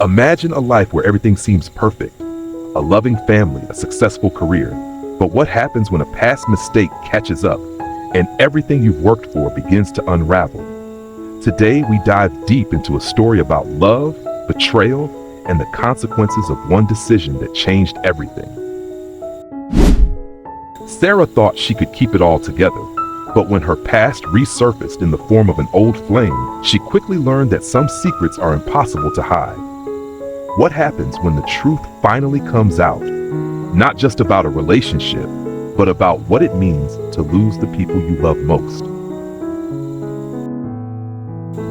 Imagine a life where everything seems perfect, a loving family, a successful career. But what happens when a past mistake catches up and everything you've worked for begins to unravel? Today, we dive deep into a story about love, betrayal, and the consequences of one decision that changed everything. Sarah thought she could keep it all together, but when her past resurfaced in the form of an old flame, she quickly learned that some secrets are impossible to hide. What happens when the truth finally comes out? Not just about a relationship, but about what it means to lose the people you love most.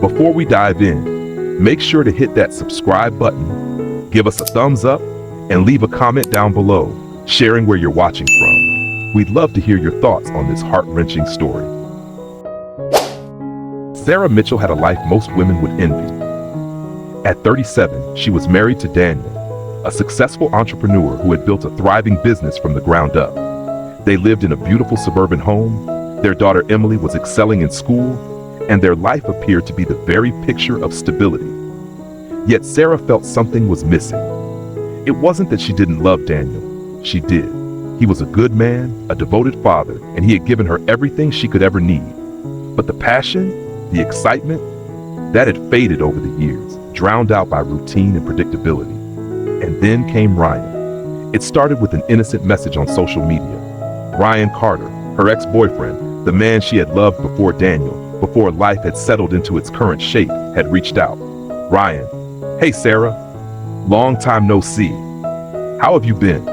Before we dive in, make sure to hit that subscribe button, give us a thumbs up, and leave a comment down below, sharing where you're watching from. We'd love to hear your thoughts on this heart-wrenching story. Sarah Mitchell had a life most women would envy. At 37, she was married to Daniel, a successful entrepreneur who had built a thriving business from the ground up. They lived in a beautiful suburban home, their daughter Emily was excelling in school, and their life appeared to be the very picture of stability. Yet Sarah felt something was missing. It wasn't that she didn't love Daniel. She did. He was a good man, a devoted father, and he had given her everything she could ever need. But the passion, the excitement, that had faded over the years, drowned out by routine and predictability. And then came Ryan. It started with an innocent message on social media. Ryan Carter, her ex-boyfriend, the man she had loved before Daniel, before life had settled into its current shape, had reached out. Ryan: "Hey Sarah, long time no see. How have you been?"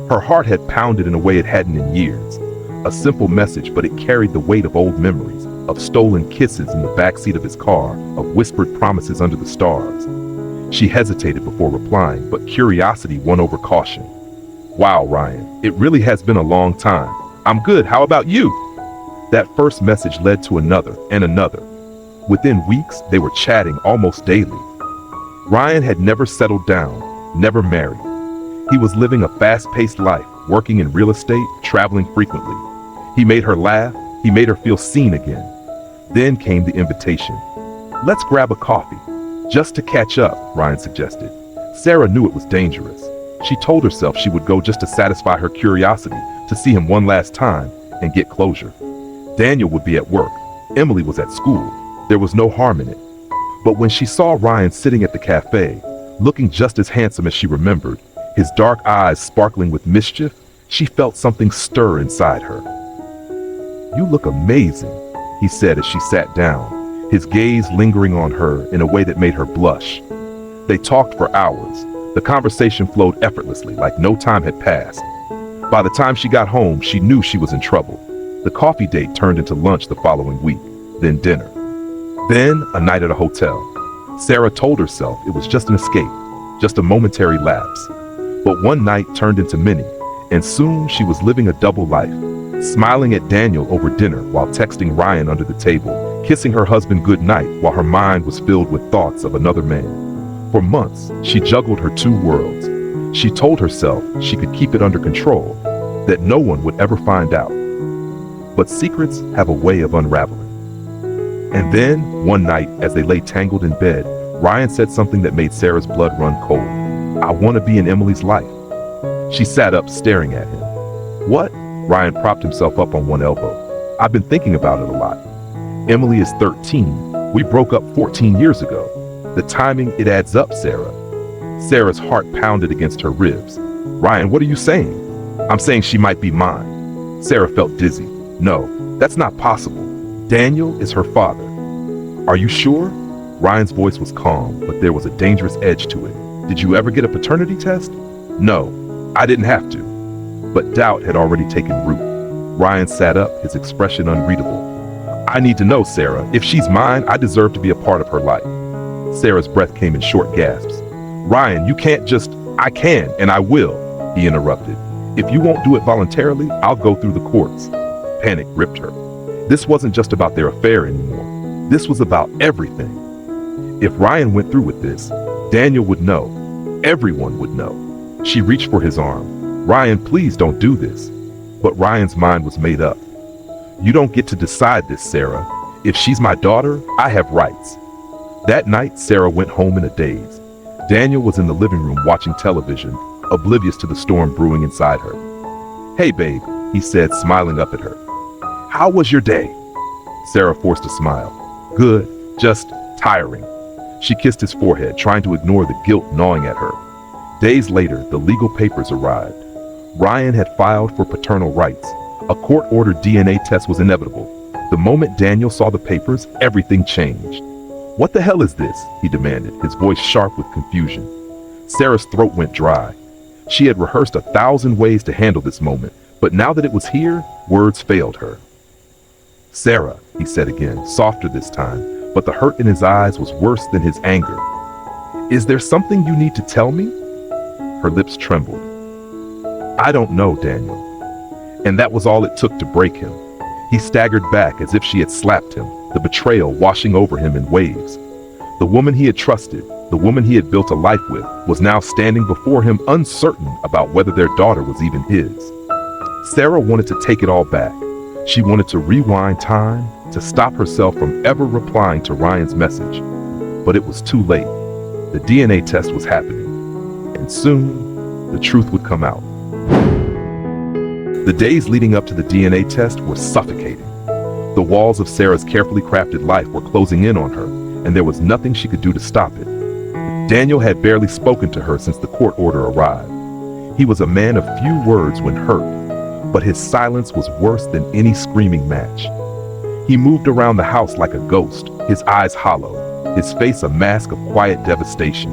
Her heart had pounded in a way it hadn't in years. A simple message, but it carried the weight of old memories, of stolen kisses in the backseat of his car, of whispered promises under the stars. She hesitated before replying, but curiosity won over caution. "Wow, Ryan, it really has been a long time. I'm good, how about you?" That first message led to another and another. Within weeks, they were chatting almost daily. Ryan had never settled down, never married. He was living a fast-paced life, working in real estate, traveling frequently. He made her laugh, he made her feel seen again. Then came the invitation. "Let's grab a coffee, just to catch up," Ryan suggested. Sarah knew it was dangerous. She told herself she would go just to satisfy her curiosity, to see him one last time and get closure. Daniel would be at work. Emily was at school. There was no harm in it. But when she saw Ryan sitting at the cafe, looking just as handsome as she remembered, his dark eyes sparkling with mischief, she felt something stir inside her. "You look amazing," he said as she sat down, his gaze lingering on her in a way that made her blush. They talked for hours. The conversation flowed effortlessly, like no time had passed. By the time she got home, she knew she was in trouble. The coffee date turned into lunch the following week, then dinner. Then a night at a hotel. Sarah told herself it was just an escape, just a momentary lapse. But one night turned into many, and soon she was living a double life, smiling at Daniel over dinner while texting Ryan under the table, kissing her husband goodnight while her mind was filled with thoughts of another man. For months, she juggled her two worlds. She told herself she could keep it under control, that no one would ever find out. But secrets have a way of unraveling. And then, one night, as they lay tangled in bed, Ryan said something that made Sarah's blood run cold. "I want to be in Emily's life." She sat up, staring at him. "What?" Ryan propped himself up on one elbow. "I've been thinking about it a lot. Emily is 13. We broke up 14 years ago. The timing, it adds up, Sarah." Sarah's heart pounded against her ribs. "Ryan, what are you saying?" "I'm saying she might be mine." Sarah felt dizzy. "No, that's not possible. Daniel is her father." "Are you sure?" Ryan's voice was calm, but there was a dangerous edge to it. "Did you ever get a paternity test?" "No, I didn't have to." But doubt had already taken root. Ryan sat up, his expression unreadable. "I need to know, Sarah. If she's mine, I deserve to be a part of her life." Sarah's breath came in short gasps. "Ryan, you can't just—" "I can, and I will," he interrupted. "If you won't do it voluntarily, I'll go through the courts." Panic gripped her. This wasn't just about their affair anymore. This was about everything. If Ryan went through with this, Daniel would know. Everyone would know. She reached for his arm. "Ryan, please don't do this." But Ryan's mind was made up. "You don't get to decide this, Sarah. If she's my daughter, I have rights." That night, Sarah went home in a daze. Daniel was in the living room watching television, oblivious to the storm brewing inside her. "Hey, babe," he said, smiling up at her. "How was your day?" Sarah forced a smile. "Good, just tiring." She kissed his forehead, trying to ignore the guilt gnawing at her. Days later, the legal papers arrived. Ryan had filed for paternal rights. A court-ordered DNA test was inevitable. The moment Daniel saw the papers, everything changed. "What the hell is this?" he demanded, his voice sharp with confusion. Sarah's throat went dry. She had rehearsed 1,000 ways to handle this moment, but now that it was here, words failed her. "Sarah," he said again, softer this time, but the hurt in his eyes was worse than his anger. "Is there something you need to tell me?" Her lips trembled. "I don't know, Daniel." And that was all it took to break him. He staggered back as if she had slapped him, the betrayal washing over him in waves. The woman he had trusted, the woman he had built a life with, was now standing before him uncertain about whether their daughter was even his. Sarah wanted to take it all back. She wanted to rewind time, to stop herself from ever replying to Ryan's message. But it was too late. The DNA test was happening, and soon, the truth would come out. The days leading up to the DNA test were suffocating. The walls of Sarah's carefully crafted life were closing in on her, and there was nothing she could do to stop it. Daniel had barely spoken to her since the court order arrived. He was a man of few words when hurt, but his silence was worse than any screaming match. He moved around the house like a ghost, his eyes hollow, his face a mask of quiet devastation.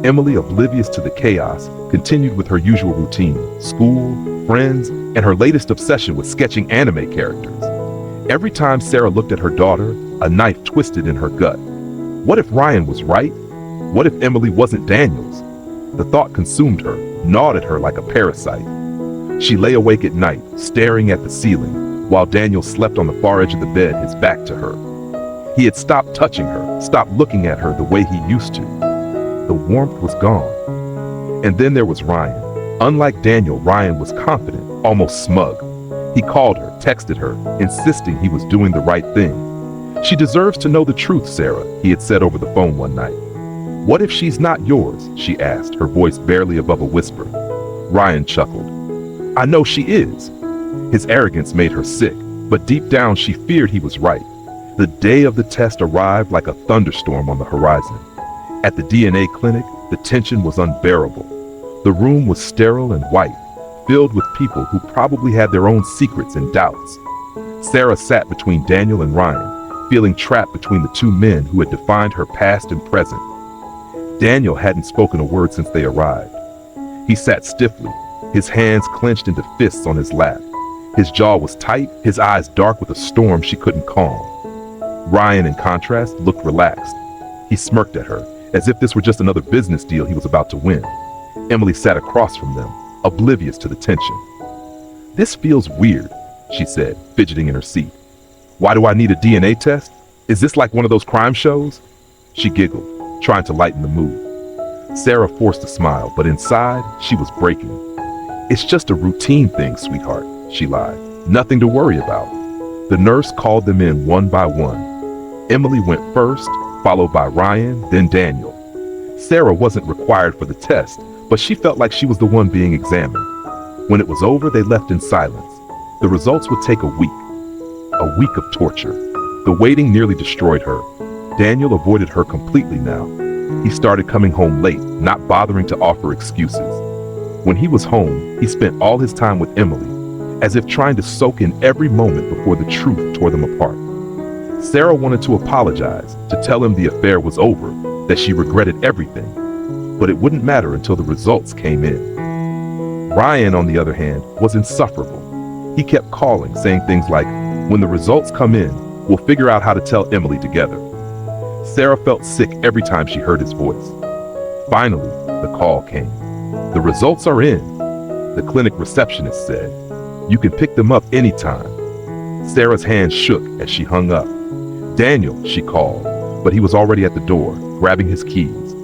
Emily, oblivious to the chaos, continued with her usual routine: school, friends, and her latest obsession with sketching anime characters. Every time Sarah looked at her daughter, a knife twisted in her gut. What if Ryan was right? What if Emily wasn't Daniel's? The thought consumed her, gnawed at her like a parasite. She lay awake at night, staring at the ceiling, while Daniel slept on the far edge of the bed, his back to her. He had stopped touching her, stopped looking at her the way he used to. The warmth was gone. And then there was Ryan. Unlike Daniel, Ryan was confident, almost smug. He called her, texted her, insisting he was doing the right thing. "She deserves to know the truth, Sarah," he had said over the phone one night. "What if she's not yours?" she asked, her voice barely above a whisper. Ryan chuckled. "I know she is." His arrogance made her sick, but deep down she feared he was right. The day of the test arrived like a thunderstorm on the horizon. At the DNA clinic, the tension was unbearable. The room was sterile and white, filled with people who probably had their own secrets and doubts. Sarah sat between Daniel and Ryan, feeling trapped between the two men who had defined her past and present. Daniel hadn't spoken a word since they arrived. He sat stiffly, his hands clenched into fists on his lap. His jaw was tight, his eyes dark with a storm she couldn't calm. Ryan, in contrast, looked relaxed. He smirked at her, as if this were just another business deal he was about to win. Emily sat across from them, oblivious to the tension. "This feels weird," she said, fidgeting in her seat. "Why do I need a DNA test? Is this like one of those crime shows?" She giggled, trying to lighten the mood. Sarah forced a smile, but inside, she was breaking. "It's just a routine thing, sweetheart," she lied. "Nothing to worry about." The nurse called them in one by one. Emily went first, followed by Ryan, then Daniel. Sarah wasn't required for the test, but she felt like she was the one being examined. When it was over, they left in silence. The results would take a week of torture. The waiting nearly destroyed her. Daniel avoided her completely now. He started coming home late, not bothering to offer excuses. When he was home, he spent all his time with Emily, as if trying to soak in every moment before the truth tore them apart. Sarah wanted to apologize, to tell him the affair was over, that she regretted everything, but it wouldn't matter until the results came in. Ryan, on the other hand, was insufferable. He kept calling, saying things like, "When the results come in, we'll figure out how to tell Emily together." Sarah felt sick every time she heard his voice. Finally, the call came. "The results are in," the clinic receptionist said. "You can pick them up anytime." Sarah's hands shook as she hung up. "Daniel," she called, but he was already at the door, grabbing his keys.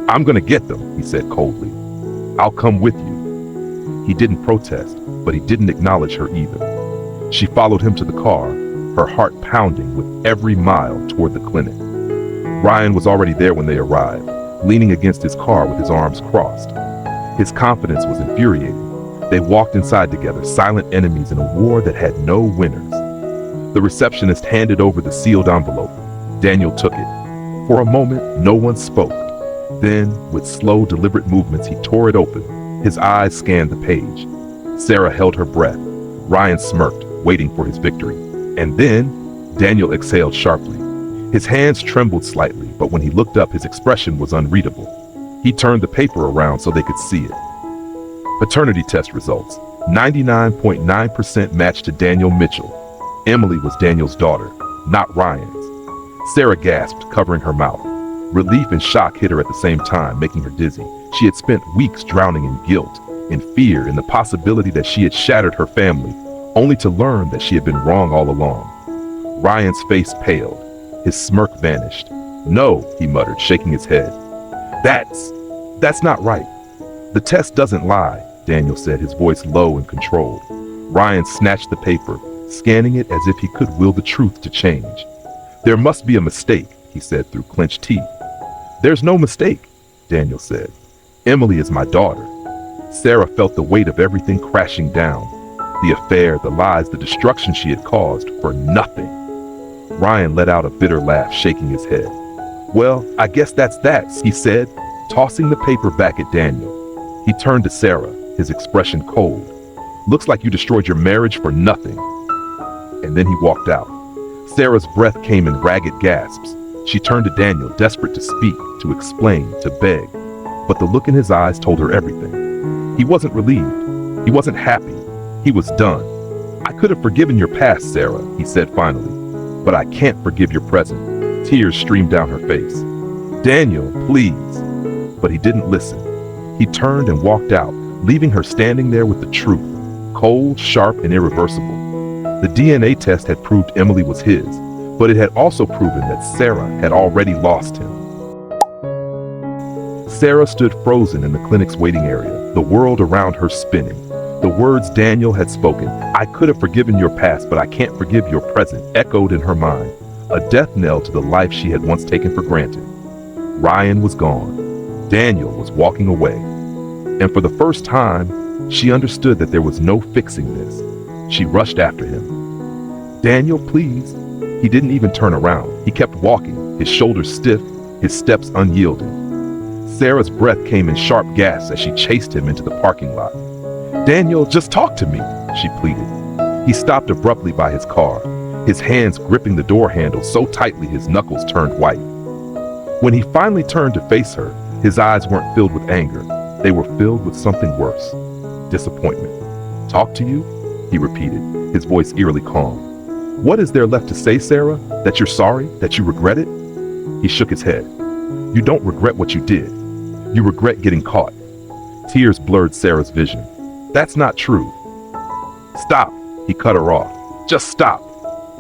"I'm gonna get them," he said coldly. "I'll come with you." He didn't protest, but he didn't acknowledge her either. She followed him to the car, her heart pounding with every mile toward the clinic. Ryan was already there when they arrived, leaning against his car with his arms crossed. His confidence was infuriating. They walked inside together, silent enemies in a war that had no winners. The receptionist handed over the sealed envelope. Daniel took it. For a moment, no one spoke. Then, with slow, deliberate movements, he tore it open. His eyes scanned the page. Sarah held her breath. Ryan smirked, waiting for his victory. And then, Daniel exhaled sharply. His hands trembled slightly, but when he looked up, his expression was unreadable. He turned the paper around so they could see it. Paternity test results. 99.9% matched to Daniel Mitchell. Emily was Daniel's daughter, not Ryan's. Sarah gasped, covering her mouth. Relief and shock hit her at the same time, making her dizzy. She had spent weeks drowning in guilt, in fear, in the possibility that she had shattered her family, only to learn that she had been wrong all along. Ryan's face paled. His smirk vanished. "No," he muttered, shaking his head. That's not right. "The test doesn't lie," Daniel said, his voice low and controlled. Ryan snatched the paper, scanning it as if he could will the truth to change. "There must be a mistake," he said through clenched teeth. "There's no mistake," Daniel said. "Emily is my daughter." Sarah felt the weight of everything crashing down. The affair, the lies, the destruction she had caused for nothing. Ryan let out a bitter laugh, shaking his head. "Well, I guess that's that," he said, tossing the paper back at Daniel. He turned to Sarah, his expression cold. "Looks like you destroyed your marriage for nothing." And then he walked out. Sarah's breath came in ragged gasps. She turned to Daniel, desperate to speak, to explain, to beg. But the look in his eyes told her everything. He wasn't relieved. He wasn't happy. He was done. "I could have forgiven your past, Sarah," he said finally. "But I can't forgive your present." Tears streamed down her face. "Daniel, please." But he didn't listen. He turned and walked out, leaving her standing there with the truth, cold, sharp, and irreversible. The DNA test had proved Emily was his, but it had also proven that Sarah had already lost him. Sarah stood frozen in the clinic's waiting area, the world around her spinning. The words Daniel had spoken, "I could have forgiven your past, but I can't forgive your present," echoed in her mind, a death knell to the life she had once taken for granted. Ryan was gone. Daniel was walking away. And for the first time, she understood that there was no fixing this. She rushed after him. "Daniel, please." He didn't even turn around. He kept walking, his shoulders stiff, his steps unyielding. Sarah's breath came in sharp gasps as she chased him into the parking lot. "Daniel, just talk to me," she pleaded. He stopped abruptly by his car, his hands gripping the door handle so tightly his knuckles turned white. When he finally turned to face her, his eyes weren't filled with anger. They were filled with something worse. Disappointment. "Talk to you?" he repeated, his voice eerily calm. "What is there left to say, Sarah? That you're sorry? That you regret it?" He shook his head. "You don't regret what you did. You regret getting caught." Tears blurred Sarah's vision. "That's not true." "Stop," he cut her off. "Just stop."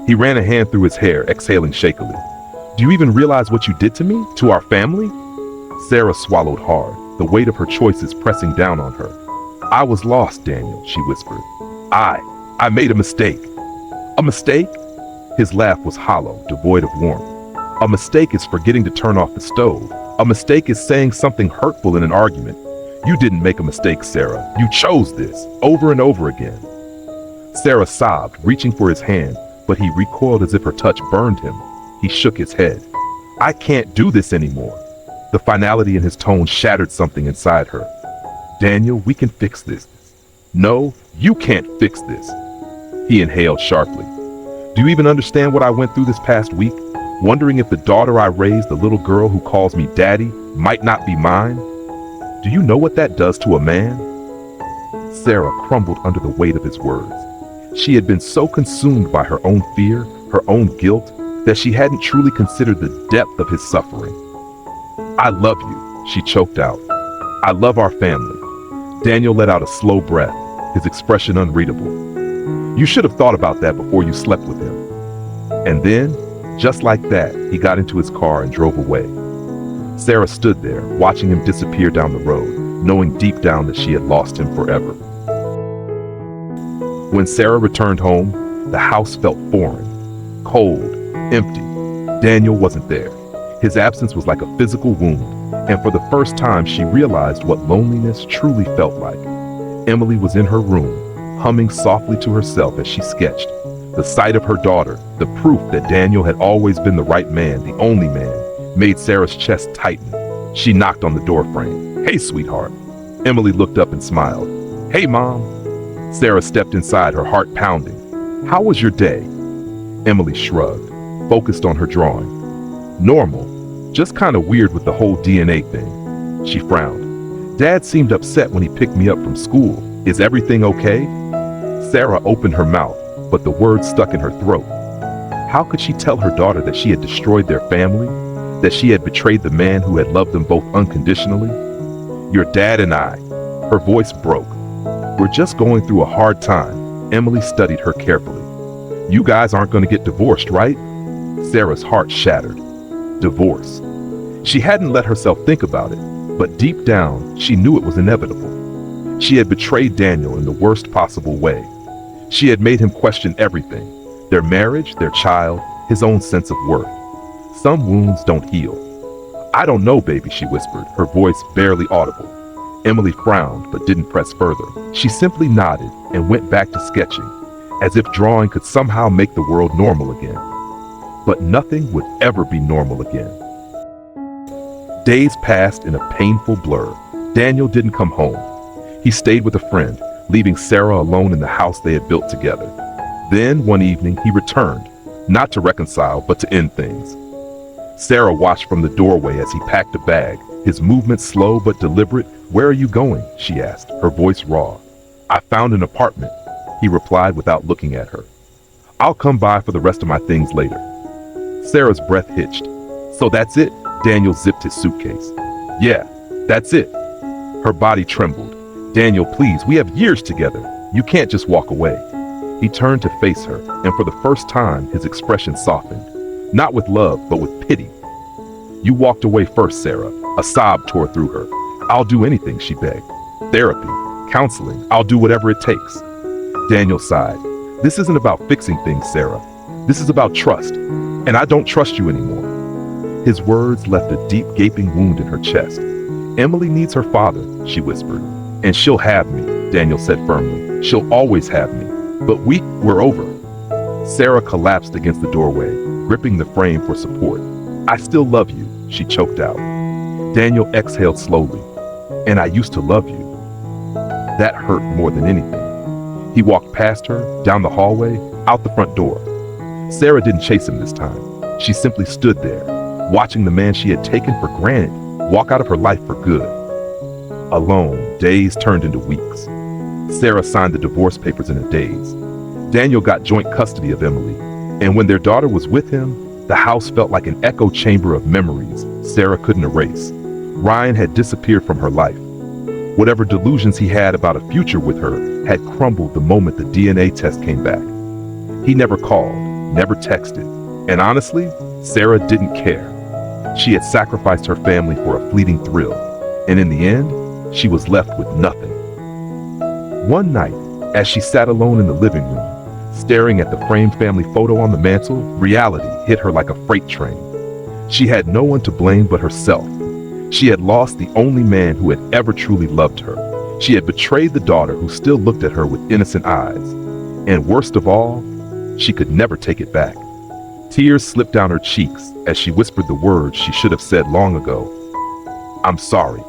He ran a hand through his hair, exhaling shakily. "Do you even realize what you did to me? To our family?" Sarah swallowed hard, the weight of her choices pressing down on her. "I was lost, Daniel," she whispered. I made a mistake." "A mistake?" His laugh was hollow, devoid of warmth. "A mistake is forgetting to turn off the stove. A mistake is saying something hurtful in an argument. You didn't make a mistake, Sarah. You chose this, over and over again." Sarah sobbed, reaching for his hand, but he recoiled as if her touch burned him. He shook his head. "I can't do this anymore." The finality in his tone shattered something inside her. "Daniel, we can fix this." "No, you can't fix this." He inhaled sharply. "Do you even understand what I went through this past week? Wondering if the daughter I raised, the little girl who calls me daddy, might not be mine? Do you know what that does to a man?" Sarah crumbled under the weight of his words. She had been so consumed by her own fear, her own guilt, that she hadn't truly considered the depth of his suffering. "I love you," she choked out. "I love our family." Daniel let out a slow breath, his expression unreadable. "You should have thought about that before you slept with him." And then, just like that, he got into his car and drove away. Sarah stood there, watching him disappear down the road, knowing deep down that she had lost him forever. When Sarah returned home, the house felt foreign, cold, empty. Daniel wasn't there. His absence was like a physical wound. And for the first time, she realized what loneliness truly felt like. Emily was in her room, humming softly to herself as she sketched. The sight of her daughter, the proof that Daniel had always been the right man, the only man, made Sarah's chest tighten. She knocked on the doorframe. "Hey, sweetheart." Emily looked up and smiled. "Hey, Mom." Sarah stepped inside, her heart pounding. "How was your day?" Emily shrugged, focused on her drawing. "Normal, just kind of weird with the whole DNA thing." She frowned. "Dad seemed upset when he picked me up from school. Is everything okay?" Sarah opened her mouth, but the words stuck in her throat. How could she tell her daughter that she had destroyed their family? That she had betrayed the man who had loved them both unconditionally? "Your dad and I," her voice broke. "We're just going through a hard time." Emily studied her carefully. "You guys aren't going to get divorced, right?" Sarah's heart shattered. Divorce. She hadn't let herself think about it, but deep down, she knew it was inevitable. She had betrayed Daniel in the worst possible way. She had made him question everything: their marriage, their child, his own sense of worth. Some wounds don't heal. "I don't know, baby," she whispered, her voice barely audible. Emily frowned but didn't press further. She simply nodded and went back to sketching, as if drawing could somehow make the world normal again. But nothing would ever be normal again. Days passed in a painful blur. Daniel didn't come home. He stayed with a friend, leaving Sarah alone in the house they had built together. Then, one evening, he returned, not to reconcile, but to end things. Sarah watched from the doorway as he packed a bag, his movements slow but deliberate. "Where are you going?" she asked, her voice raw. "I found an apartment," he replied without looking at her. "I'll come by for the rest of my things later." Sarah's breath hitched. "So that's it?" Daniel zipped his suitcase. "Yeah, that's it." Her body trembled. "Daniel, please, we have years together. You can't just walk away." He turned to face her, and for the first time, his expression softened. Not with love, but with pity. "You walked away first, Sarah." A sob tore through her. "I'll do anything," she begged. "Therapy, counseling, I'll do whatever it takes." Daniel sighed. "This isn't about fixing things, Sarah. This is about trust, and I don't trust you anymore." His words left a deep, gaping wound in her chest. "Emily needs her father," she whispered. "And she'll have me," Daniel said firmly. "She'll always have me. But we're over." Sarah collapsed against the doorway, gripping the frame for support. "I still love you," she choked out. Daniel exhaled slowly. "And I used to love you." That hurt more than anything. He walked past her, down the hallway, out the front door. Sarah didn't chase him this time. She simply stood there, watching the man she had taken for granted walk out of her life for good. Alone, days turned into weeks. Sarah signed the divorce papers in a daze. Daniel got joint custody of Emily, and when their daughter was with him, the house felt like an echo chamber of memories Sarah couldn't erase. Ryan had disappeared from her life. Whatever delusions he had about a future with her had crumbled the moment the DNA test came back. He never called, never texted, and honestly, Sarah didn't care. She had sacrificed her family for a fleeting thrill, and in the end, she was left with nothing. One night, as she sat alone in the living room, staring at the framed family photo on the mantle, reality hit her like a freight train. She had no one to blame but herself. She had lost the only man who had ever truly loved her. She had betrayed the daughter who still looked at her with innocent eyes. And worst of all, she could never take it back. Tears slipped down her cheeks as she whispered the words she should have said long ago. "I'm sorry."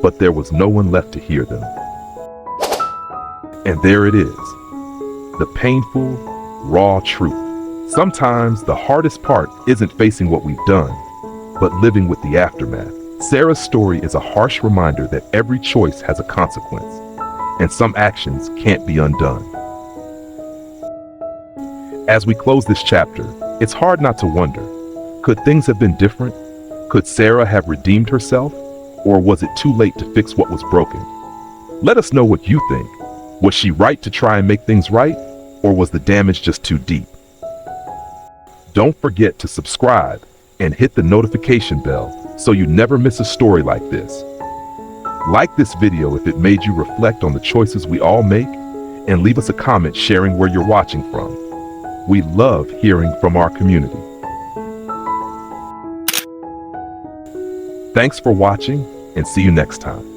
But there was no one left to hear them. And there it is. The painful, raw truth. Sometimes the hardest part isn't facing what we've done, but living with the aftermath. Sarah's story is a harsh reminder that every choice has a consequence, and some actions can't be undone. As we close this chapter, it's hard not to wonder, could things have been different? Could Sarah have redeemed herself? Or was it too late to fix what was broken? Let us know what you think. Was she right to try and make things right? Or was the damage just too deep? Don't forget to subscribe and hit the notification bell so you never miss a story like this. Like this video if it made you reflect on the choices we all make, and leave us a comment sharing where you're watching from. We love hearing from our community. Thanks for watching, and see you next time.